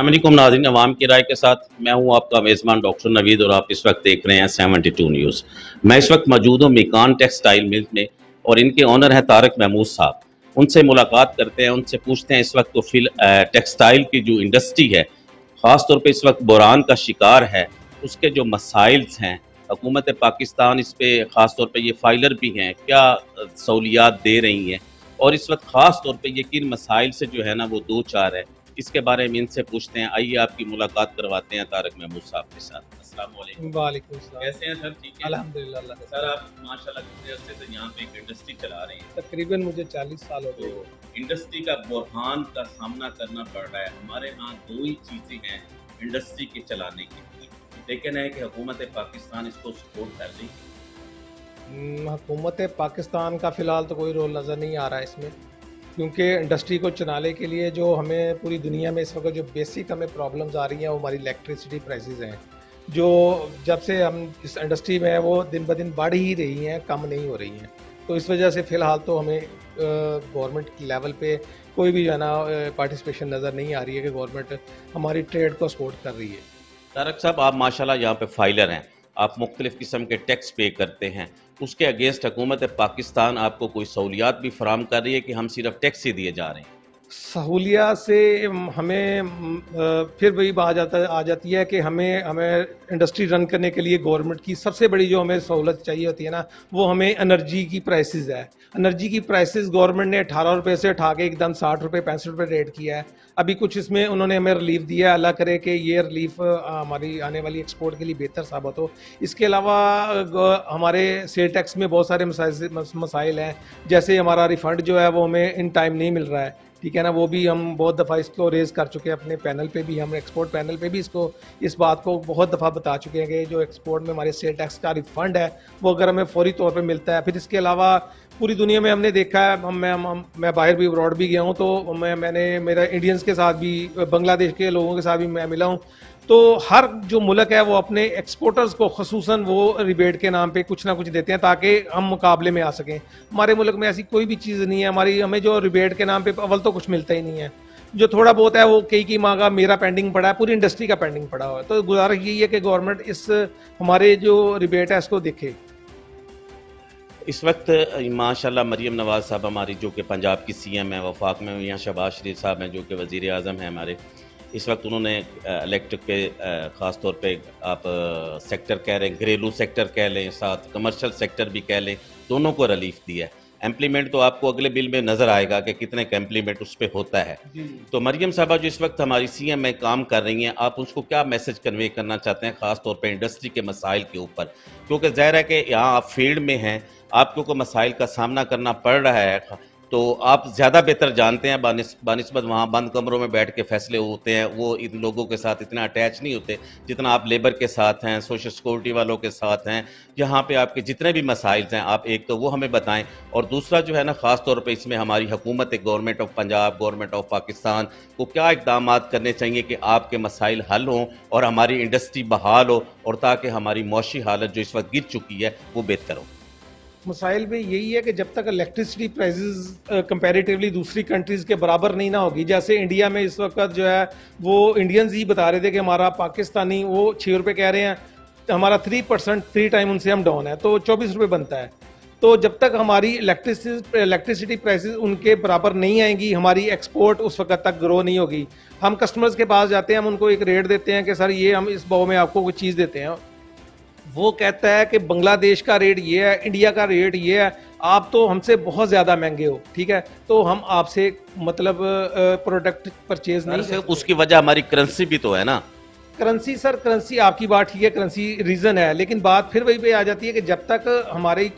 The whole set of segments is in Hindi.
अस्सलाम वालेकुम नाज़रीन, अवाम की राय के साथ मैं हूं आपका मेज़बान डॉक्टर नवीद और आप इस वक्त देख रहे हैं 72 न्यूज़। मैं इस वक्त मौजूद हूं मिकान टेक्सटाइल मिल में और इनके ऑनर हैं तारिक महमूद साहब। उनसे मुलाकात करते हैं, उनसे पूछते हैं इस वक्त तो टेक्सटाइल की जो इंडस्ट्री है ख़ास तौर पे इस वक्त बुरान का शिकार है, उसके जो मसाइल्स हैं, हुकूमत पाकिस्तान इस पे ख़ास तौर पे ये फाइलर भी हैं, क्या सहूलियात दे रही हैं और इस वक्त ख़ास तौर पे ये किन मसाइल से जो है ना वो दो चार है, इसके बारे में इनसे पूछते हैं। आइए आपकी मुलाकात करवाते हैं तारिक महमूद साहब के साथ। अस्सलाम वालेकुम। वालेकुम सलाम। कैसे हैं सर? ठीक है अल्हम्दुलिल्लाह अल्लाह का सर। आप माशाल्लाह कितने अरसे से यहाँ पे एक इंडस्ट्री चला रहे हैं? तकरीबन मुझे 40 साल हो तो गए। इंडस्ट्री का बुरहान का सामना करना पड़ रहा है। हमारे यहाँ दो ही चीज़ें हैं इंडस्ट्री के चलाने के लिए, लेकिन है कि हुकूमत पाकिस्तान इसको सपोर्ट कर रही है। हुकूमत पाकिस्तान का फ़िलहाल तो कोई रोल नज़र नहीं आ रहा है इसमें, क्योंकि इंडस्ट्री को चलाने के लिए जो हमें पूरी दुनिया में इस वक्त जो बेसिक हमें प्रॉब्लम्स आ रही हैं वो हमारी इलेक्ट्रिसिटी प्राइसेस हैं, जो जब से हम इस इंडस्ट्री में है वो दिन ब दिन बढ़ ही रही हैं, कम नहीं हो रही हैं। तो इस वजह से फ़िलहाल तो हमें गवर्नमेंट लेवल पे कोई भी जो है ना पार्टिसिपेशन नज़र नहीं आ रही है कि गवर्नमेंट हमारी ट्रेड को सपोर्ट कर रही है। तारक साहब, आप माशाल्लाह यहाँ पे फाइलर हैं, आप मुख्तलिफ़ किस्म के टैक्स पे करते हैं, उसके अगेंस्ट हुकूमत पाकिस्तान आपको कोई सहूलियात भी फराम कर रही है कि हम सिर्फ टैक्स ही दिए जा रहे हैं? सहूलियत से हमें फिर वही बात आ जाती है कि हमें हमें इंडस्ट्री रन करने के लिए गवर्नमेंट की सबसे बड़ी जो हमें सहूलत चाहिए होती है ना, वो हमें एनर्जी की प्राइसेस है। एनर्जी की प्राइसेस गवर्नमेंट ने 18 रुपये से उठा के एकदम 60 रुपये 65 रुपये रेट किया है। अभी कुछ इसमें उन्होंने हमें रिलीफ दिया है, अल्लाह करे कि ये रिलीफ हमारी आने वाली एक्सपोर्ट के लिए बेहतर साबित हो। इसके अलावा हमारे सेल टैक्स में बहुत सारे मसाइल हैं, जैसे हमारा रिफ़ंड जो है वो हमें इन टाइम नहीं मिल रहा है, ठीक है ना। वो भी हम बहुत दफ़ा इसको रेज़ कर चुके हैं अपने पैनल पे भी, हम एक्सपोर्ट पैनल पे भी इस बात को बहुत दफ़ा बता चुके हैं कि जो एक्सपोर्ट में हमारे सेल टैक्स का रिफ़ंड है वो अगर हमें फौरी तौर पे मिलता है। फिर इसके अलावा पूरी दुनिया में हमने देखा है, मैं बाहर भी अब्रॉड भी गया हूँ, तो मैंने मेरा इंडियंस के साथ भी, बांग्लादेश के लोगों के साथ भी मैं मिला हूँ, तो हर जो मुल्क है वो अपने एक्सपोर्टर्स को खसूसन वो रिबेट के नाम पे कुछ ना कुछ देते हैं ताकि हम मुकाबले में आ सकें। हमारे मुल्क में ऐसी कोई भी चीज़ नहीं है, हमें जो रिबेट के नाम पे अव्वल तो कुछ मिलता ही नहीं है। जो थोड़ा बहुत है वो कई माह का मेरा पेंडिंग पड़ा है, पूरी इंडस्ट्री का पेंडिंग पड़ा हुआ है। तो गुजारिश यही है कि गवर्नमेंट इस हमारे जो रिबेट है इसको देखे। इस वक्त माशाल्लाह मरीम नवाज़ साहब हमारी जो कि पंजाब की CM है, वफाक में यहाँ शहबाज शरीफ साहब हैं जो कि वज़ीर आज़म हैं हमारे, इस वक्त उन्होंने इलेक्ट्रिक पे ख़ास तौर पे आप सेक्टर कह रहे हैं, घरेलू सेक्टर कह लें, साथ कमर्शियल सेक्टर भी कह लें, दोनों को रिलीफ दिया है। इम्प्लीमेंट तो आपको अगले बिल में नज़र आएगा कि कितने का इम्प्लीमेंट उस पर होता है। तो मरीम साहबा जो इस वक्त हमारी CM में काम कर रही हैं, आप उसको क्या मैसेज कन्वे करना चाहते हैं ख़ास तौर पर इंडस्ट्री के मसाइल के ऊपर? क्योंकि ज़ाहिर है कि यहाँ आप फील्ड में हैं, आपको को मसाइल का सामना करना पड़ रहा है, तो आप ज़्यादा बेहतर जानते हैं। बानिस्बत वहाँ बंद कमरों में बैठ के फैसले होते हैं, वो इन लोगों के साथ इतना अटैच नहीं होते जितना आप लेबर के साथ हैं, सोशल सिक्योरिटी वालों के साथ हैं। यहाँ पे आपके जितने भी मसाइल हैं, आप एक तो वो हमें बताएं, और दूसरा जो है ना ख़ास तौर पे इसमें हमारी हुकूमत, government of Punjab, government of Pakistan को क्या इक़दाम करने चाहिए कि आपके मसाइल हल हों और हमारी इंडस्ट्री बहाल हो, और ताकि हमारी मौशी हालत जो इस वक्त गिर चुकी है वो बेहतर हो। मसाइल में यही है कि जब तक इलेक्ट्रिसिटी प्राइसेस कंपैरेटिवली दूसरी कंट्रीज़ के बराबर नहीं ना होगी, जैसे इंडिया में इस वक्त जो है वो इंडियंस ही बता रहे थे कि हमारा पाकिस्तानी वो 6 रुपये कह रहे हैं, हमारा 3% 3 टाइम उनसे हम डाउन है, तो 24 रुपये बनता है। तो जब तक हमारी इलेक्ट्रिसिटी प्राइसेस उनके बराबर नहीं आएंगी, हमारी एक्सपोर्ट उस वक्त तक ग्रो नहीं होगी। हम कस्टमर्स के पास जाते हैं, हम उनको एक रेट देते हैं कि सर ये हम इस भाव में आपको कोई चीज़ देते हैं, वो कहता है कि बांग्लादेश का रेट ये है, इंडिया का रेट ये है, आप तो हमसे बहुत ज़्यादा महंगे हो, ठीक है, तो हम आपसे मतलब प्रोडक्ट परचेज नहीं करते। उसकी वजह हमारी करेंसी भी तो है ना। करेंसी सर, करेंसी आपकी बात ठीक है, करेंसी रीज़न है, लेकिन बात फिर वही पे आ जाती है कि जब तक हमारी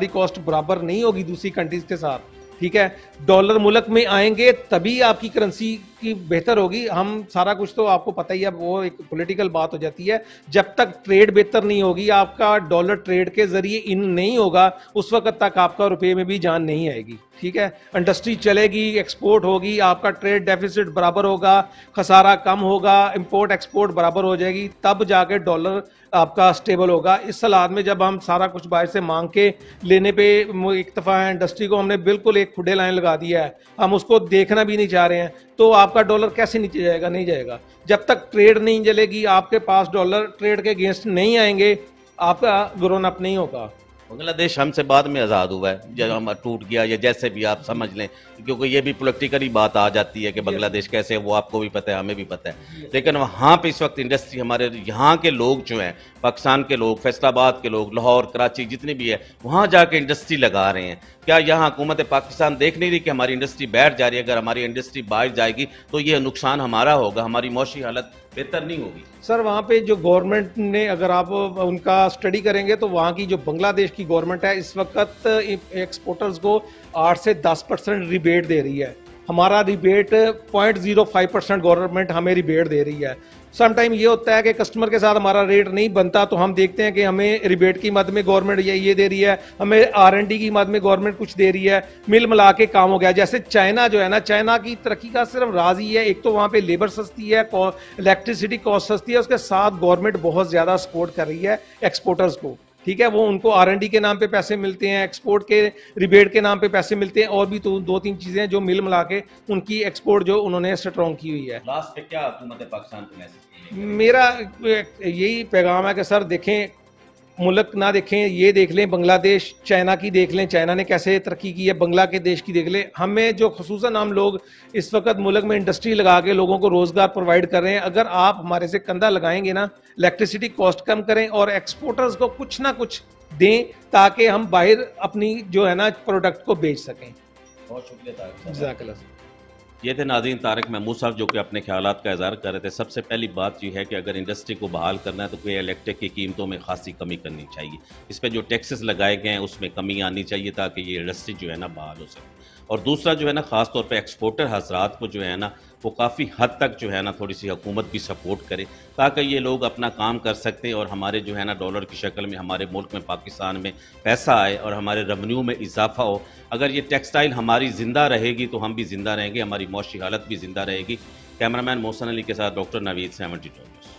कॉस्ट बराबर नहीं होगी दूसरी कंट्रीज के साथ, ठीक है, डॉलर मुल्क में आएंगे तभी आपकी करेंसी की बेहतर होगी। हम सारा कुछ तो आपको पता ही है, वो एक पॉलिटिकल बात हो जाती है। जब तक ट्रेड बेहतर नहीं होगी, आपका डॉलर ट्रेड के जरिए इन नहीं होगा, उस वक्त तक आपका रुपये में भी जान नहीं आएगी, ठीक है। इंडस्ट्री चलेगी, एक्सपोर्ट होगी, आपका ट्रेड डेफिसिट बराबर होगा, खसारा कम होगा, इंपोर्ट एक्सपोर्ट बराबर हो जाएगी, तब जाके डॉलर आपका स्टेबल होगा। इस हालात में जब हम सारा कुछ बाहर से मांग के लेने पे एक दफ़ा इंडस्ट्री को हमने बिल्कुल एक खुडे लाइन लगा दिया है, हम उसको देखना भी नहीं चाह रहे हैं, तो आप आपका डॉलर कैसे नीचे जाएगा? नहीं जाएगा। जब तक ट्रेड नहीं चलेगी, आपके पास डॉलर ट्रेड के अगेंस्ट नहीं आएंगे, आपका ग्रोन अप नहीं होगा। बांग्लादेश हमसे बाद में आज़ाद हुआ है, जब हम टूट गया या जैसे भी आप समझ लें, क्योंकि ये भी पॉलिटिकली बात आ जाती है कि बांग्लादेश कैसे है, वो आपको भी पता है, हमें भी पता है। लेकिन वहाँ पे इस वक्त इंडस्ट्री, हमारे यहाँ के लोग जो हैं, पाकिस्तान के लोग, फैसलाबाद के लोग, लाहौर, कराची, जितने भी है, वहाँ जाके इंडस्ट्री लगा रहे हैं। क्या यहाँ हुकूमत पाकिस्तान देख नहीं रही कि हमारी इंडस्ट्री बैठ जा रही है? अगर हमारी इंडस्ट्री बाहर जाएगी तो ये नुकसान हमारा होगा, हमारी मौशी हालत बेहतर नहीं होगी। सर वहाँ पे जो गवर्नमेंट ने, अगर आप उनका स्टडी करेंगे तो वहाँ की जो बांग्लादेश की गवर्नमेंट है इस वक्त एक्सपोर्टर्स को 8 से 10% रिबेट दे रही है। हमारा रिबेट 0.05% गवर्नमेंट हमें रिबेट दे रही है। सम टाइम ये होता है कि कस्टमर के साथ हमारा रेट नहीं बनता तो हम देखते हैं कि हमें रिबेट की मद में गवर्नमेंट ये दे रही है, हमें R&D की मद में गवर्नमेंट कुछ दे रही है, मिल मिला के काम हो गया। जैसे चाइना जो है ना, चाइना की तरक्की का सिर्फ राज ही है, एक तो वहाँ पे लेबर सस्ती है, इलेक्ट्रिसिटी कॉस्ट सस्ती है, उसके साथ गवर्नमेंट बहुत ज्यादा सपोर्ट कर रही है एक्सपोर्टर्स को। ठीक है, वो उनको R&D के नाम पे पैसे मिलते हैं, एक्सपोर्ट के रिबेट के नाम पे पैसे मिलते हैं, और भी तो 2-3 चीजें जो मिल मिला के उनकी एक्सपोर्ट जो उन्होंने स्ट्रॉन्ग की हुई है। लास्ट पे क्या हुकूमत पाकिस्तान को मैसेज? मेरा यही पैगाम है कि सर देखें, मुल्क ना देखें, ये देख लें बांग्लादेश, चाइना की देख लें, चाइना ने कैसे तरक्की की है, बांग्लादेश की देख लें। हमें जो खुसूसन हम लोग इस वक्त मुल्क में इंडस्ट्री लगा के लोगों को रोजगार प्रोवाइड कर रहे हैं, अगर आप हमारे से कंधा लगाएंगे ना, इलेक्ट्रिसिटी कॉस्ट कम करें और एक्सपोर्टर्स को कुछ ना कुछ दें ताकि हम बाहर अपनी जो है ना प्रोडक्ट को बेच सकें। बहुत शुक्रिया। जज़ाकल्लाह। ये थे नाज़रीन तारिक महमूद साहब जो कि अपने ख्यालात का इज़हार कर रहे थे। सबसे पहली बात यह है कि अगर इंडस्ट्री को बहाल करना है तो कोई इलेक्ट्रिक की कीमतों में खासी कमी करनी चाहिए। इस पर जो टैक्सेस लगाए गए हैं उसमें कमी आनी चाहिए ताकि ये इंडस्ट्री जो है ना बहाल हो सके। और दूसरा जो है ना, ख़ास तौर पे एक्सपोर्टर हजरात को जो है ना, वो काफ़ी हद तक जो है ना थोड़ी सी हुकूमत भी सपोर्ट करे ताकि ये लोग अपना काम कर सकते हैं और हमारे जो है ना डॉलर की शक्ल में हमारे मुल्क में, पाकिस्तान में पैसा आए और हमारे रेवेन्यू में इजाफा हो। अगर ये टेक्सटाइल हमारी ज़िंदा रहेगी तो हम भी ज़िंदा रहेंगे, हमारी मौशी हालत भी ज़िंदा रहेगी। कैमरामैन मोहसन अली के साथ डॉक्टर नवीद, 72 न्यूज़।